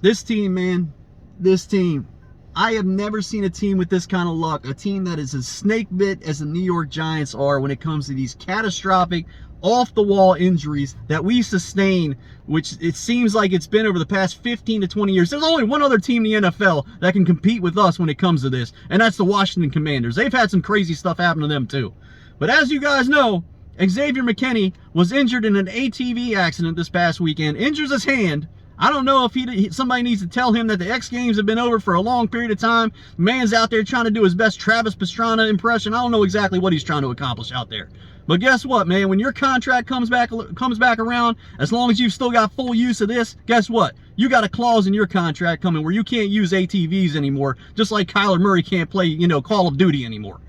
This team, man, this team. I have never seen a team with this kind of luck. A team that is as snake bit as the New York Giants are when it comes to these catastrophic, off-the-wall injuries that we sustain, which it seems like it's been over the past 15 to 20 years. There's only one other team in the NFL that can compete with us when it comes to this, and that's the Washington Commanders. They've had some crazy stuff happen to them too. But as you guys know, Xavier Mckinney was injured in an ATV accident this past weekend, injures his hand. I don't know if somebody needs to tell him that the X Games have been over for a long period of time. The man's out there trying to do his best Travis Pastrana impression. I don't know exactly what he's trying to accomplish out there. But guess what, man? When your contract comes back around, as long as you've still got full use of this, guess what? You got a clause in your contract coming where you can't use ATVs anymore, just like Kyler Murray can't play, Call of Duty anymore.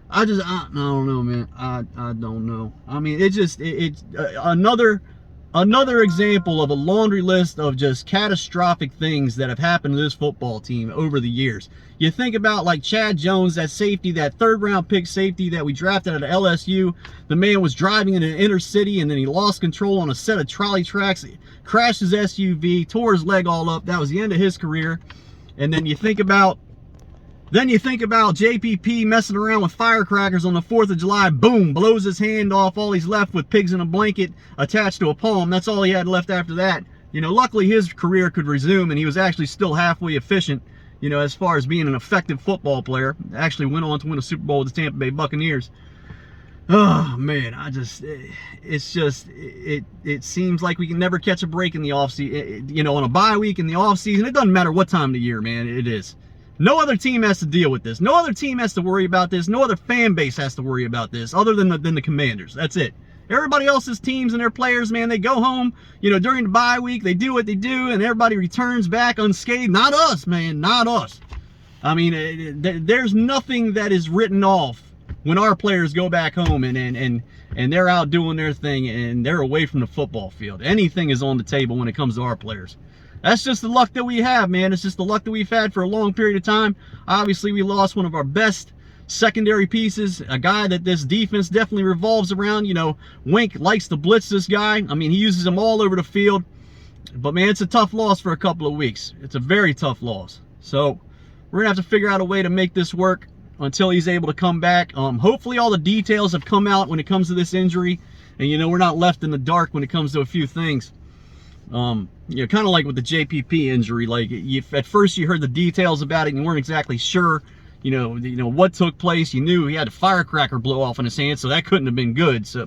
I don't know, man. I don't know. I mean, it's another example of a laundry list of just catastrophic things that have happened to this football team over the years. You think about like Chad Jones, that safety, that third-round pick safety that we drafted out of LSU. The man was driving in an inner city, and then he lost control on a set of trolley tracks, crashed his SUV, tore his leg all up. That was the end of his career. And then you think about JPP messing around with firecrackers on the 4th of July. Boom, blows his hand off. All he's left with pigs in a blanket attached to a palm. That's all he had left after that. Luckily his career could resume, and he was actually still halfway efficient, as far as being an effective football player. Actually went on to win a Super Bowl with the Tampa Bay Buccaneers. Oh, man, it seems like we can never catch a break in the offseason. On a bye week in the offseason, it doesn't matter what time of the year, man, it is. No other team has to deal with this. No other team has to worry about this. No other fan base has to worry about this other than the Commanders. That's it. Everybody else's teams and their players, man, they go home, during the bye week. They do what they do, and everybody returns back unscathed. Not us, man. Not us. I mean, there's nothing that is written off when our players go back home and they're out doing their thing and they're away from the football field. Anything is on the table when it comes to our players. That's just the luck that we have, man. It's just the luck that we've had for a long period of time. Obviously, we lost one of our best secondary pieces, a guy that this defense definitely revolves around. Wink likes to blitz this guy. I mean, he uses them all over the field. But, man, it's a tough loss for a couple of weeks. It's a very tough loss. So, we're going to have to figure out a way to make this work until he's able to come back. Hopefully, all the details have come out when it comes to this injury. And, we're not left in the dark when it comes to a few things. Kind of like with the JPP injury, like at first you heard the details about it and you weren't exactly sure, what took place. You knew he had a firecracker blow off in his hand, so that couldn't have been good. So